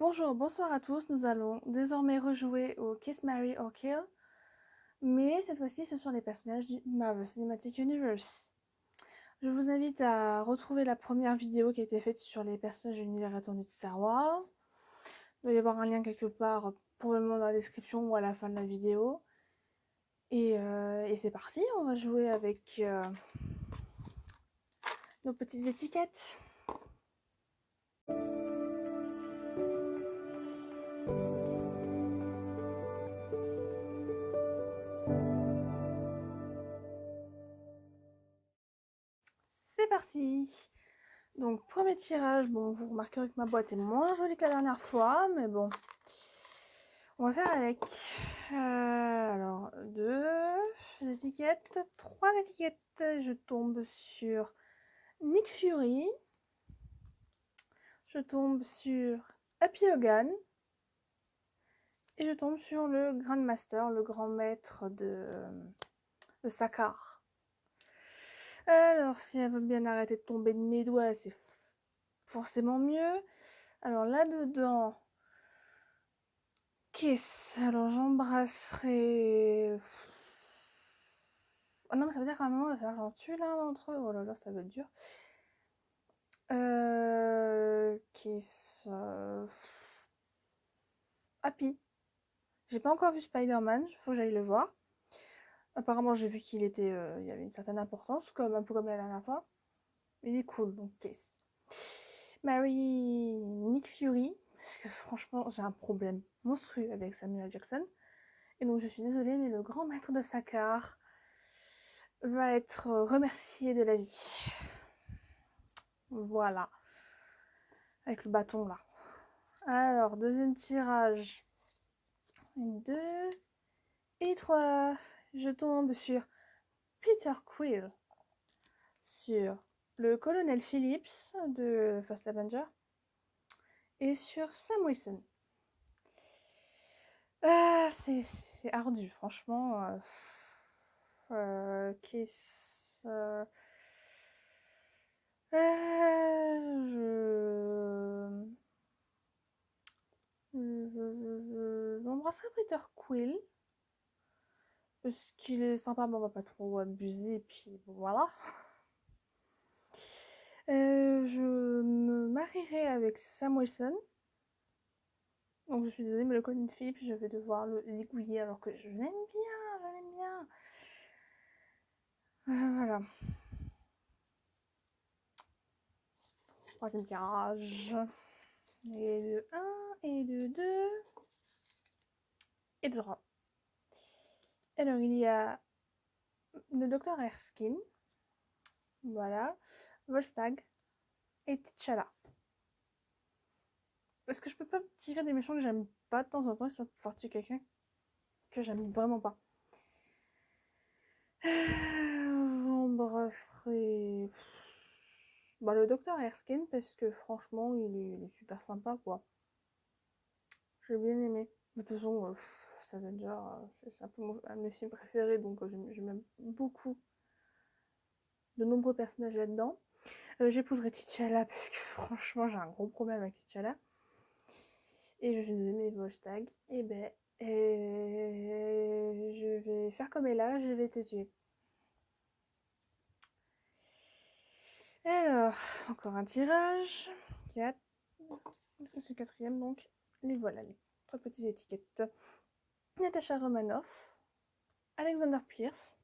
Bonjour, bonsoir à tous. Nous allons désormais rejouer au Kiss, Marry or Kill. Mais cette fois-ci, ce sont les personnages du Marvel Cinematic Universe. Je vous invite à retrouver la première vidéo qui a été faite sur les personnages de l'univers étendu de Star Wars. Il doit y avoir un lien quelque part, probablement dans la description ou à la fin de la vidéo. Et c'est parti, on va jouer avec nos petites étiquettes. C'est parti. Donc premier tirage, bon vous remarquerez que ma boîte est moins jolie que la dernière fois, mais bon, on va faire avec. Alors 2 étiquettes, 3 étiquettes, je tombe sur Nick Fury, je tombe sur Happy Hogan, et je tombe sur le Grandmaster, le grand maître de Sakaar. Alors si elle veut bien arrêter de tomber de mes doigts, c'est forcément mieux. Alors là-dedans, Kiss. Alors j'embrasserai. Oh non, mais ça veut dire qu'à un moment, on va faire j'en tue l'un d'entre eux. Oh là là, ça va être dur. Kiss. Happy. J'ai pas encore vu Spider-Man, faut que j'aille le voir. Apparemment, j'ai vu qu'il était, il y avait une certaine importance, un peu comme la dernière fois. Il est cool, donc Kiss. Marry Nick Fury, parce que franchement, j'ai un problème monstrueux avec Samuel Jackson. Et donc, je suis désolée, mais le grand maître de Sakaar va être remercié de la vie. Voilà. Avec le bâton là. Alors, deuxième tirage. 2 et 3. Je tombe sur Peter Quill. Sur le colonel Phillips de First Avenger. Et sur Sam Wilson. C'est ardu, franchement. Kiss. J'embrasserai Peter Quill. Parce qu'il est sympa, mais on va pas trop abuser, et puis voilà. Je me marierai avec Sam Wilson. Donc je suis désolée, mais le Colin Phillips, je vais devoir le zigouiller alors que je l'aime bien, je l'aime bien. Voilà. Troisième tirage. Et de 1, et de 2, et de 3. Alors il y a le docteur Erskine. Voilà. Volstagg et T'Challa. Est-ce que je peux pas tirer des méchants que j'aime pas de temps en temps, histoire de pouvoir tuer quelqu'un que j'aime vraiment pas? J'embrasserai le docteur Erskine parce que franchement il est super sympa quoi. J'ai bien aimé. De toute façon, Avenger, c'est un peu un de mes films préférés, donc j'aime beaucoup de nombreux personnages là-dedans. J'épouserai T'Challa parce que franchement j'ai un gros problème avec T'Challa. Et je suis désolée, Volstagg. Je vais faire comme Ella, je vais te tuer. Alors, encore un tirage. 4. C'est le quatrième, donc les voilà, les 3 petites étiquettes. Natasha Romanoff, Alexander Pierce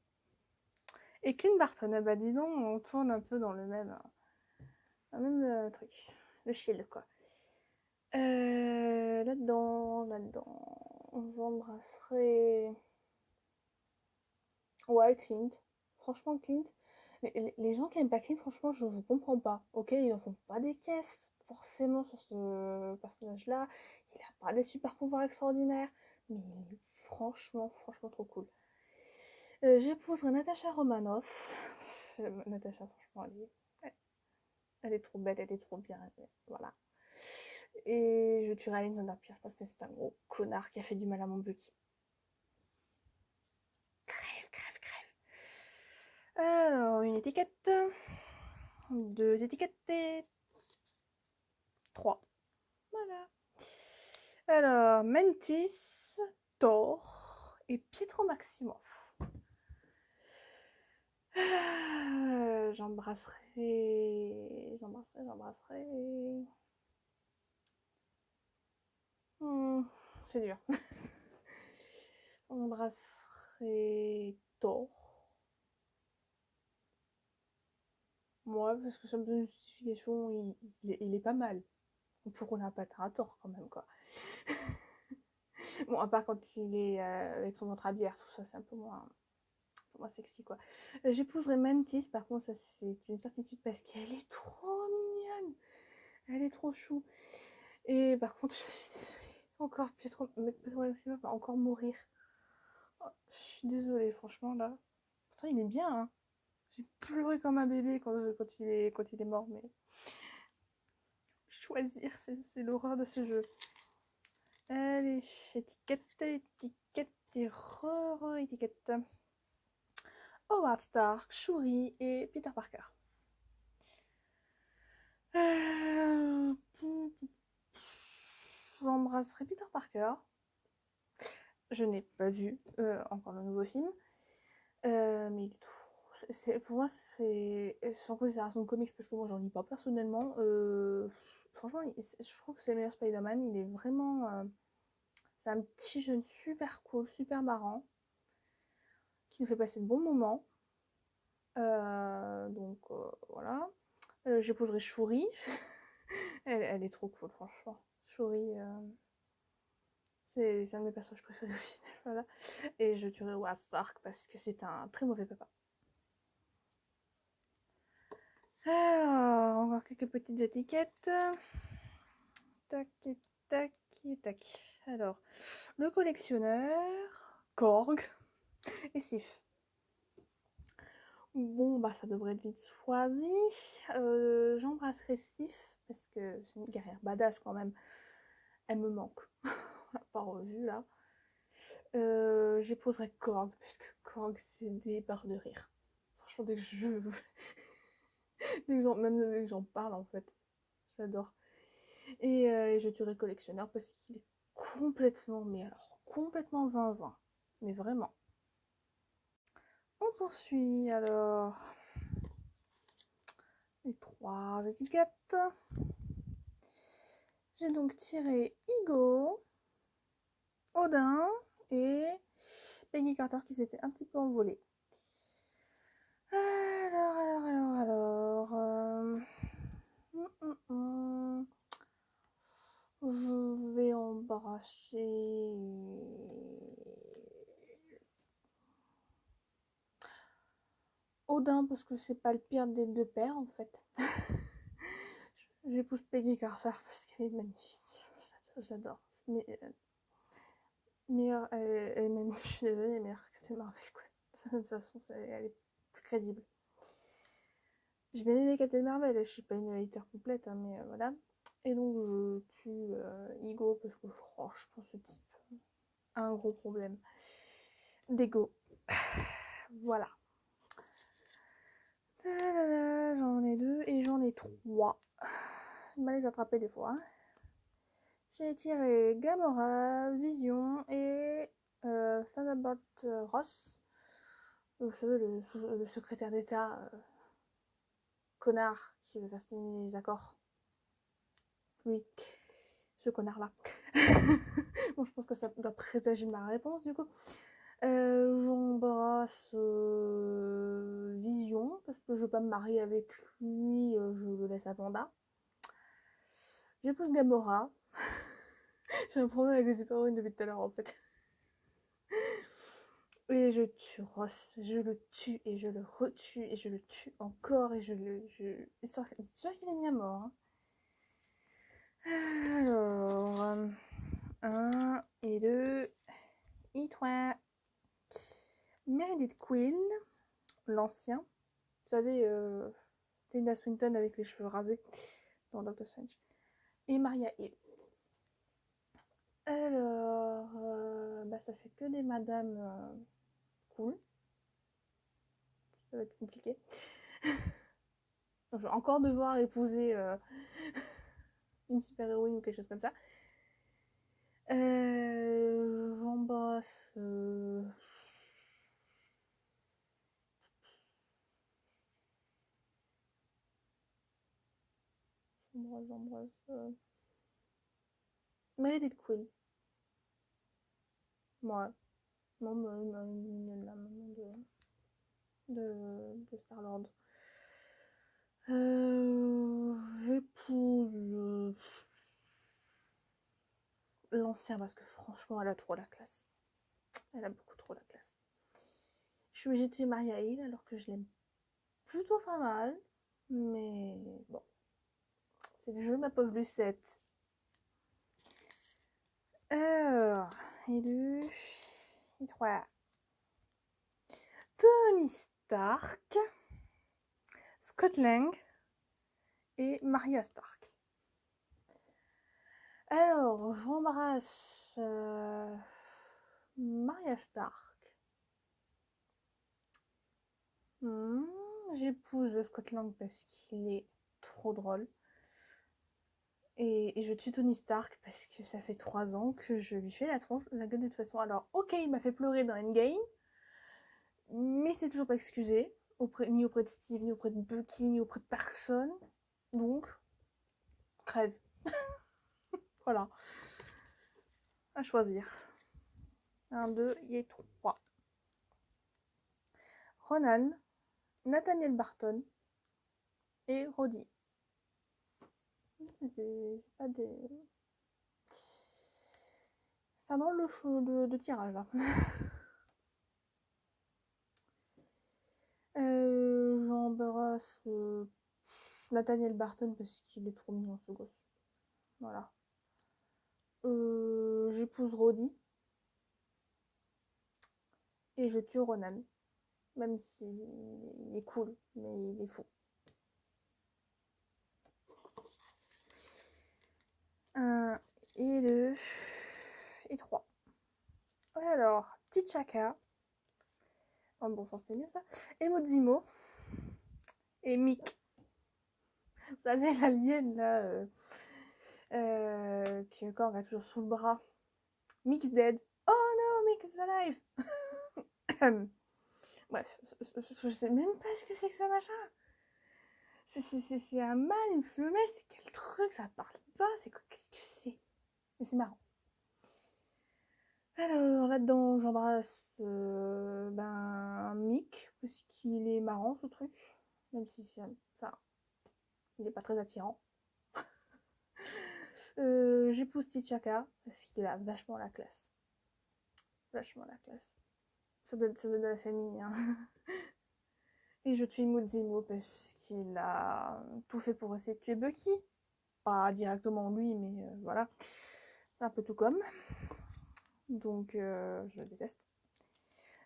et Clint Barton. Ah bah dis donc, on tourne un peu dans le même truc. Le shield, quoi. Là-dedans, j'embrasserai... Ouais, Clint. Franchement, Clint. Les gens qui aiment pas Clint, franchement, je vous comprends pas. Ok, ils en font pas des caisses, forcément, sur ce personnage-là. Il a pas des super pouvoirs extraordinaires, mais il est franchement trop cool. J'épouserai Natasha Romanoff. Natasha, franchement, elle est trop belle, elle est trop bien. Voilà. Et je tuerai Alexander Pierce parce que c'est un gros connard qui a fait du mal à mon Bucky. Alors, une étiquette, 2 étiquettes et 3. Voilà. Alors, Mantis, Thor et Pietro Maximoff. J'embrasserai. C'est dur. J'embrasserai Thor. Moi, parce que ça me donne une justification, il est pas mal. Pourquoi on n'a pas un Thor quand même, quoi. Bon, à part quand il est avec son ventre à bière, tout ça, c'est un peu moins sexy, quoi. J'épouserai Mantis, par contre, ça c'est une certitude parce qu'elle est trop mignonne. Elle est trop chou. Et par contre, je suis désolée. Encore Pietro Maximoff va encore mourir. Oh, je suis désolée, franchement, là. Pourtant, il est bien, hein. J'ai pleuré comme un bébé quand il est mort, mais choisir, c'est l'horreur de ce jeu. Allez, étiquette et étiquette. Howard Stark, Shuri et Peter Parker. J'embrasserai Peter Parker. Je n'ai pas vu encore le nouveau film. Mais il est trop... pour moi, c'est sans considération de comics, parce que moi, j'en lis pas personnellement. Franchement, je trouve que c'est le meilleur Spider-Man. Il est vraiment... c'est un petit jeune super cool, super marrant, qui nous fait passer de bons moments. Donc, voilà. J'épouserai Shuri. elle est trop cool, franchement. Shuri, c'est un de mes personnages préférés au final. Voilà. Et je tuerai Howard Stark parce que c'est un très mauvais papa. Alors, encore quelques petites étiquettes. Tac, tac, tac. Alors, le collectionneur, Korg et Sif. Bon, bah ça devrait être vite choisi. J'embrasserai Sif parce que c'est une guerrière badass quand même. Elle me manque. On l'a pas revue là. J'épouserai Korg parce que Korg c'est des barres de rire. Franchement, dès que j'en parle en fait, j'adore. Et je tuerai collectionneur parce qu'il est complètement, mais alors complètement zinzin. Mais vraiment. On poursuit alors les 3 étiquettes. J'ai donc tiré Igo, Odin et Peggy Carter qui s'était un petit peu envolée. Alors. Je vais embrasser Odin parce que c'est pas le pire des deux pères en fait. J'épouse Peggy Carter parce qu'elle est magnifique. Je l'adore. Meilleure, elle est même, je suis désolée, elle est meilleure que Captain Marvel, quoi. De toute façon, elle est plus crédible. J'ai bien aimé Captain Marvel, je suis pas une hater complète, hein, mais voilà. Et donc, je tue Igo parce que franchement, ce type a un gros problème d'ego. Voilà. J'en ai 2 et j'en ai 3. Je vais les attraper des fois. Hein. J'ai tiré Gamora, Vision et Thunderbolt Ross. Vous savez, le secrétaire d'État connard qui veut faire signer les accords. Oui, ce connard-là. Bon, je pense que ça doit présager ma réponse du coup. J'embrasse Vision parce que je veux pas me marier avec lui, je le laisse à Vanda. J'épouse Gamora. J'ai un problème avec les super-héroïnes depuis tout à l'heure en fait. Et je tue Ross, je le tue et je le retue et je le tue encore et je le... Histoire qu'il est mis à mort. Hein. Alors, 1 et 2 et 3. Meredith Quill, l'ancien. Vous savez, Tilda Swinton avec les cheveux rasés dans Doctor Strange. Et Maria Hill. Alors, bah ça fait que des madames cool. Ça va être compliqué. Donc, je vais encore devoir épouser une super-héroïne ou quelque chose comme ça. J'embrasse... J'embrasse... Meredith Quill. Ouais. Non, mais la maman de Star-Lord. J'épouse l'ancien parce que franchement, elle a trop la classe. Elle a beaucoup trop la classe. Je suis obligée de tuer Maria Hill alors que je l'aime plutôt pas mal. Mais bon. C'est le jeu, ma pauvre Lucette. Alors, élu. Et 3. Tony Stark, Scott Lang et Maria Stark. Alors, j'embrasse Maria Stark. J'épouse Scott Lang parce qu'il est trop drôle. Et je tue Tony Stark parce que ça fait 3 ans que je lui fais la gueule de toute façon. Alors, ok, il m'a fait pleurer dans Endgame, mais c'est toujours pas excusé, ni auprès de Steve, ni auprès de Bucky, ni auprès de personne. Donc, crève. Voilà. À choisir. 1, 2 et 3. Ronan, Nathaniel Barton et Roddy. C'est pas des... Ça dans le show de tirage là. J'embrasse Nathaniel Barton parce qu'il est trop mignon ce gosse. Voilà. J'épouse Roddy. Et je tue Ronan. Même s'il est cool, mais il est fou. 1 et 2 et 3. Alors, T'Chaka. En bon sens, c'est mieux ça. Et Mozimo. Et Mick. Vous savez, l'alien là. Qui encore a toujours sous le bras. Mick's dead. Oh no, Mick is alive. Bref, je sais même pas ce que c'est que ce machin. C'est un mâle, une femelle, c'est quel truc, ça parle pas, c'est quoi, qu'est-ce que c'est? Mais c'est marrant. Alors là-dedans, j'embrasse Mick, parce qu'il est marrant ce truc, même si c'est, enfin, il est pas très attirant. J'épouse T'Chaka, parce qu'il a vachement la classe. Vachement la classe. Ça doit être de la famille, hein. Et je tue Mozimo parce qu'il a tout fait pour essayer de tuer Bucky. Pas directement lui, mais voilà. C'est un peu tout comme. Donc, je le déteste.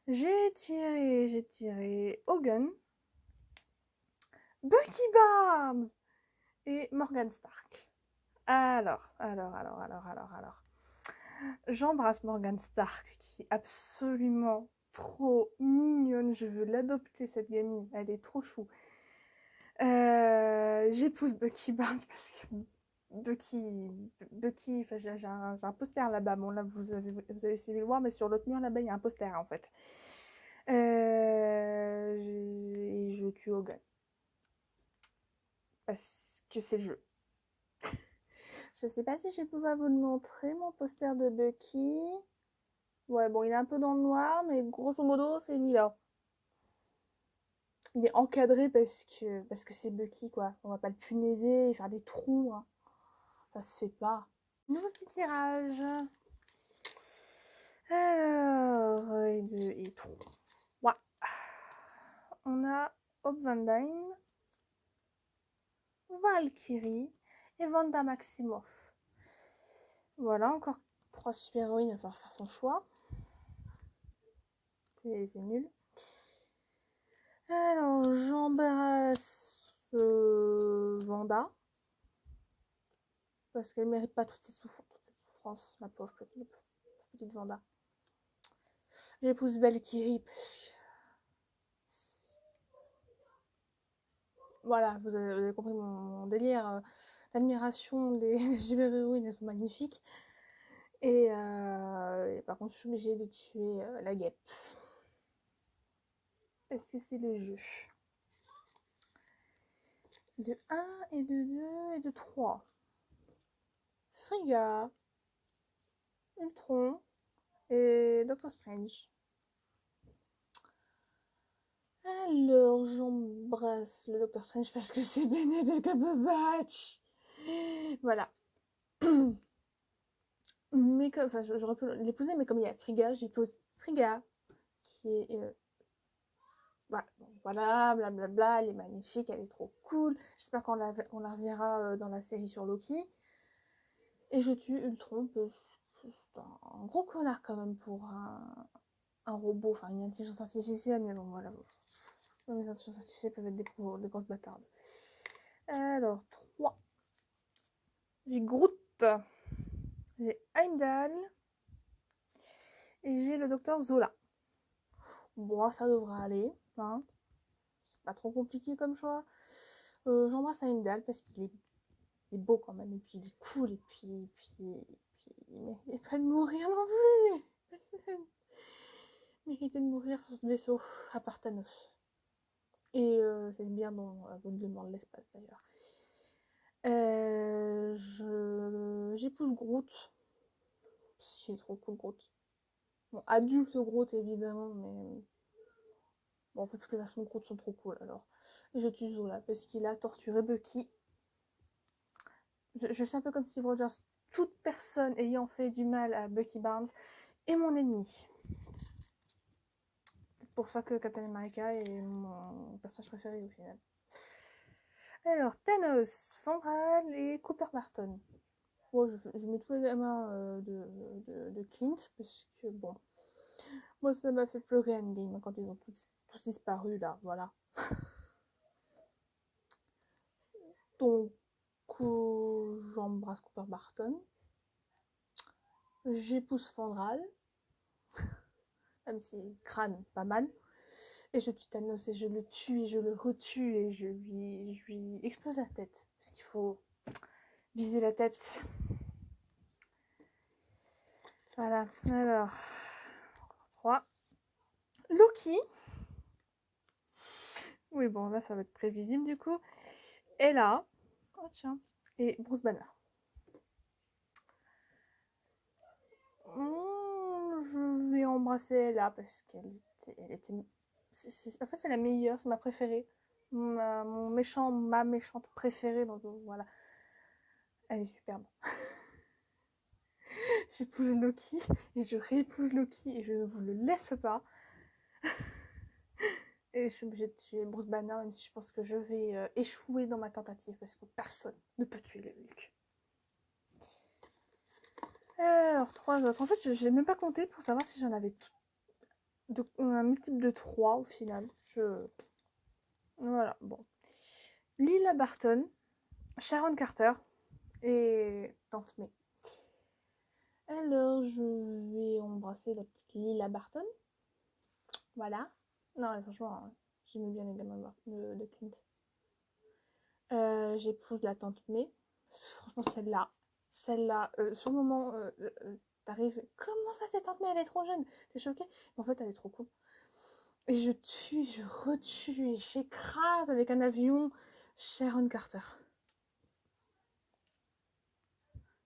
J'ai tiré Hogan, Bucky Barnes et Morgan Stark. Alors. J'embrasse Morgan Stark, qui est absolument trop mignonne. Je veux l'adopter, cette gamine. Elle est trop chou. J'épouse Bucky Barnes parce que Bucky, enfin, j'ai un poster là-bas. Bon, là, vous avez essayé de le voir, mais sur l'autre mur, là-bas, il y a un poster, en fait. Et je tue Hogan. Parce que c'est le jeu. Je sais pas si je vais pouvoir vous le montrer, mon poster de Bucky. Ouais, bon, il est un peu dans le noir, mais grosso modo, c'est lui-là. Il est encadré parce que c'est Bucky, quoi. On va pas le punaiser et faire des trous, hein. Ça se fait pas. Nouveau petit tirage. Alors, 1, 2 et 3. On a Hope Van Dyne, Valkyrie et Wanda Maximoff. Voilà, encore 3 super-héroïnes, il va falloir faire son choix. C'est nul. Alors, j'embrasse Wanda. Parce qu'elle mérite pas toute cette souffrance, la pauvre petite Wanda. J'épouse Valkyrie parce que... Voilà, vous avez compris mon délire. L'admiration des super-héroïnes, elles sont magnifiques. Et par contre, je suis obligée de tuer la guêpe. Parce que c'est le jeu. De 1 et de 2 et de 3. Frigga, Ultron et Doctor Strange. Alors, j'embrasse le Doctor Strange parce que c'est Benedict Cumberbatch. Voilà. Mais comme, enfin, j'aurais pu l'épouser, mais comme il y a Frigga, j'épouse Frigga, qui est bah, voilà, blablabla, elle est magnifique, elle est trop cool. J'espère qu'on la reverra dans la série sur Loki. Et je tue Ultron, c'est un gros connard quand même pour un robot, enfin une intelligence artificielle, mais bon voilà. Les intelligences artificielles peuvent être des grosses bâtardes. Alors, 3. J'ai Groot, j'ai Heimdall et j'ai le docteur Zola. Bon, ça devrait aller, hein. C'est pas trop compliqué comme choix. J'embrasse Heimdall parce qu'il est beau quand même, et puis il est cool, et puis il méritait pas de mourir non plus. Il méritait de mourir sur ce vaisseau, à part Thanos. Et c'est bien dans Voldemort de l'espace d'ailleurs. J'épouse Groot. C'est trop cool Groot. Bon, adulte Groot évidemment, mais bon, en fait toutes les versions de Groot sont trop cool alors. Et je tue Zola parce qu'il a torturé Bucky. Je suis un peu comme Steve Rogers. Toute personne ayant fait du mal à Bucky Barnes est mon ennemi. C'est pour ça que Captain America est mon personnage préféré au final. Alors, Thanos, Fandral et Cooper Barton. Bon, je mets tous les gamins de Clint, parce que bon, moi ça m'a fait pleurer Endgame quand ils ont tous disparu là, voilà. Donc, j'embrasse Cooper Barton. J'épouse Fandral, même si crâne pas mal. Et je tue Thanos et je le tue et je le retue et je lui explose la tête. Parce qu'il faut viser la tête. Voilà, alors, 3. Loki. Oui, bon, là, ça va être prévisible, du coup. Ella. Oh, tiens. Et Bruce Banner. Je vais embrasser Ella parce qu'elle était... en fait, c'est la meilleure, c'est ma préférée. Ma méchante préférée, donc voilà. Elle est superbe. J'épouse Loki et je réépouse Loki et je ne vous le laisse pas. Et je suis obligée de tuer Bruce Banner, même si je pense que je vais échouer dans ma tentative parce que personne ne peut tuer le Hulk. Alors, 3 autres. En fait, je n'ai même pas compté pour savoir si j'en avais un multiple de 3 au final. Voilà, bon. Lila Barton, Sharon Carter et Tante May. Alors, je vais embrasser la petite Lila Barton. Voilà. Non, franchement, j'aime bien les gamins de Clint. J'épouse la Tante May. Franchement, celle-là, sur le moment, t'arrives, comment ça, cette Tante May, elle est trop jeune? T'es choquée? Mais en fait, elle est trop cool. Et je tue, je retue, et j'écrase avec un avion Sharon Carter.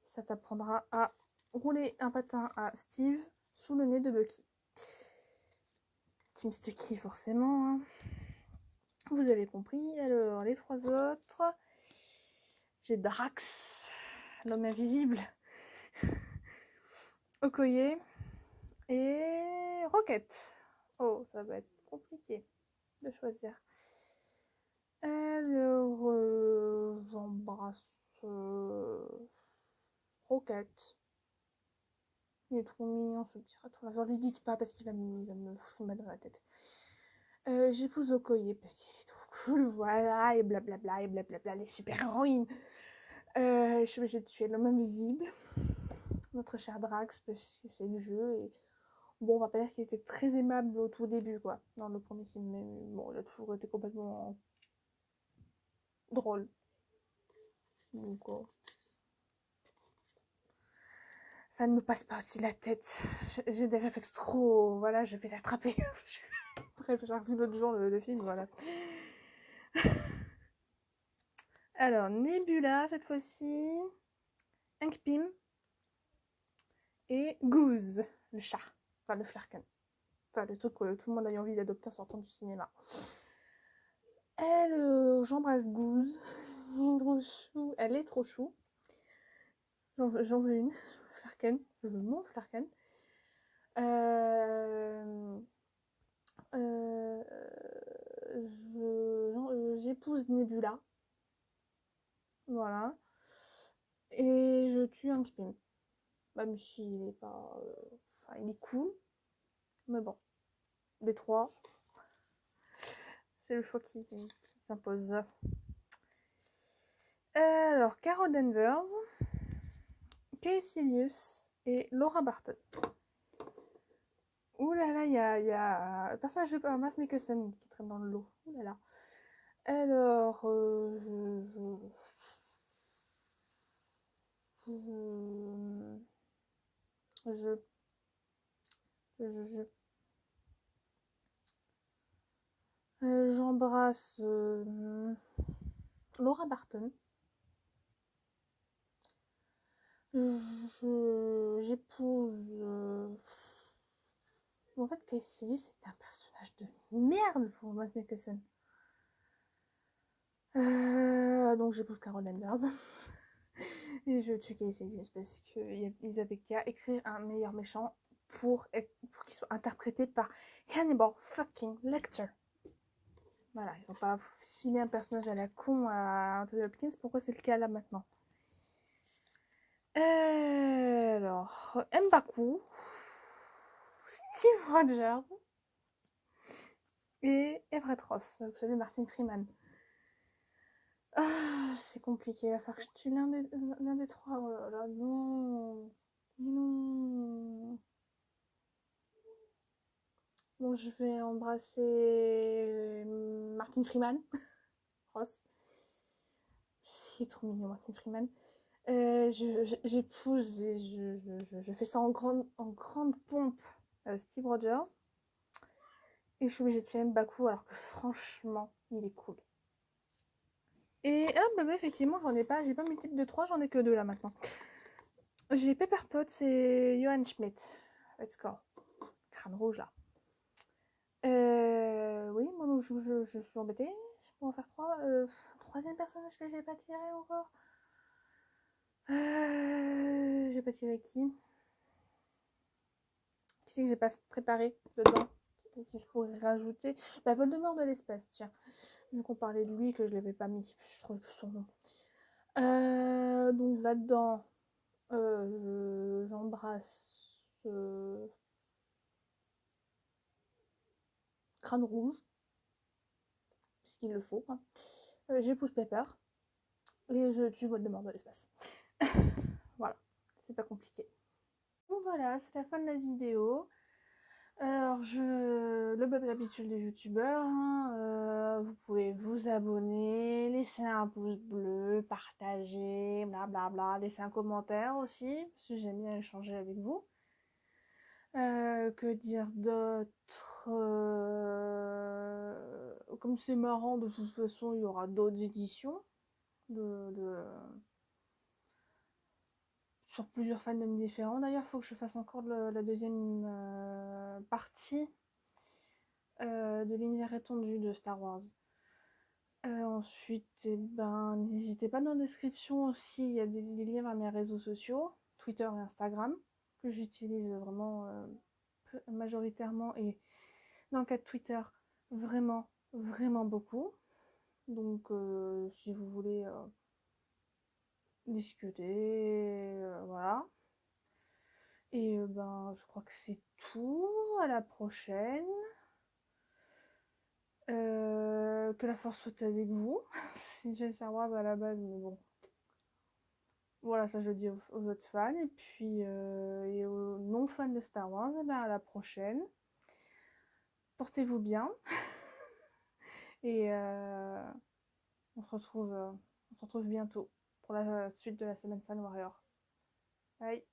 Ça t'apprendra à rouler un patin à Steve sous le nez de Bucky. Team Stucky, forcément. Hein. Vous avez compris. Alors, les 3 autres. J'ai Drax, l'homme invisible. Okoye et Rocket. Oh, ça va être compliqué de choisir. Alors, j'embrasse Rocket. Il est trop mignon ce petit raton. Genre, lui dites pas parce qu'il va me foutre mal dans la tête. J'épouse Okoye parce qu'elle est trop cool, voilà, et blablabla, et blablabla, les super-héroïnes. Je suis obligée de tuer l'homme invisible, notre cher Drax, parce que c'est le jeu, et bon, on va pas dire qu'il était très aimable au tout début, quoi, dans le premier film, mais bon, il a toujours été complètement drôle. Donc, Ça ne me passe pas au-dessus de la tête. J'ai des réflexes trop... Voilà, je vais l'attraper. Bref, j'ai revu l'autre jour le film, voilà. Alors, Nebula, cette fois-ci. Hank Pym. Et Goose, le chat. Enfin, le Flarken. Enfin, le truc que tout le monde a eu envie d'adopter en sortant du cinéma. Elle, j'embrasse Goose. Elle est trop chou. Elle est trop chou. J'en veux une. Flarken. Je veux mon Flarken. J'épouse Nebula. Voilà. Et je tue Hank Pym. Même s'il est pas... Enfin, il est cool. Mais bon. Des trois, c'est le choix qui s'impose. Alors, Carol Danvers, Casey Lewis et Laura Barton. Ouh là là, il y a le personnage de Mads Mikkelsen qui traîne dans le lot. Ouh là là. Alors, j'embrasse Laura Barton. J'épouse... En fait, Casey Lewis, c'était un personnage de merde pour Mads Mikkelsen. Donc j'épouse Carol Danvers. Et je tue Casey Lewis parce qu'ils avaient qu'à écrire un meilleur méchant pour qu'il soit interprété par Hannibal fucking Lecter. Voilà, ils n'ont pas filé un personnage à la con à Anthony Hopkins. Pourquoi c'est le cas là maintenant? Alors, M'Baku, Steve Rogers et Everett Ross. Vous savez, Martin Freeman. C'est compliqué, il va falloir que je tue l'un des trois. Oh là là, non. Non. Bon, je vais embrasser Martin Freeman. Ross. C'est trop mignon, Martin Freeman. J'épouse et je fais ça en grande pompe Steve Rogers. Et je suis obligée de faire M'Baku alors que franchement, il est cool. Et effectivement, j'ai pas multiple de 3, j'en ai que 2 là maintenant. J'ai Pepper Potts et Johan Schmidt. Let's go. Crâne rouge là. Oui, moi donc je suis embêtée. Je peux en faire 3. Troisième personnage que j'ai pas tiré encore. J'ai pas tiré qui? Qui c'est que j'ai pas préparé dedans? Si je pourrais rajouter. Voldemort de l'espèce, tiens. Vu qu'on parlait de lui, que je l'avais pas mis. Je trouve plus son nom. Donc là-dedans, j'embrasse Crâne Rouge. Puisqu'il le faut. Hein. J'épouse Pepper. Et je tue Voldemort de l'espace. Voilà, c'est pas compliqué. Donc voilà, c'est la fin de la vidéo. Alors, le bon habituel des youtubeurs, hein, vous pouvez vous abonner, laisser un pouce bleu, partager, blablabla, laisser un commentaire aussi, parce que j'aime bien échanger avec vous. Que dire d'autre? Comme c'est marrant, de toute façon, il y aura d'autres éditions sur plusieurs fandoms différents. D'ailleurs, il faut que je fasse encore la deuxième partie de l'univers étendu de Star Wars. Ensuite, n'hésitez pas dans la description aussi, il y a des liens vers mes réseaux sociaux, Twitter et Instagram, que j'utilise vraiment majoritairement, et dans le cas de Twitter, vraiment, vraiment beaucoup. Donc, si vous voulez discuter, voilà. Et je crois que c'est tout. À la prochaine. Que la force soit avec vous. C'est Jane Star Wars à la base, mais bon. Voilà, ça je le dis aux autres fans. Et puis, et aux non-fans de Star Wars, à la prochaine. Portez-vous bien. Et on se retrouve bientôt pour la suite de la semaine Fan Warrior. Bye.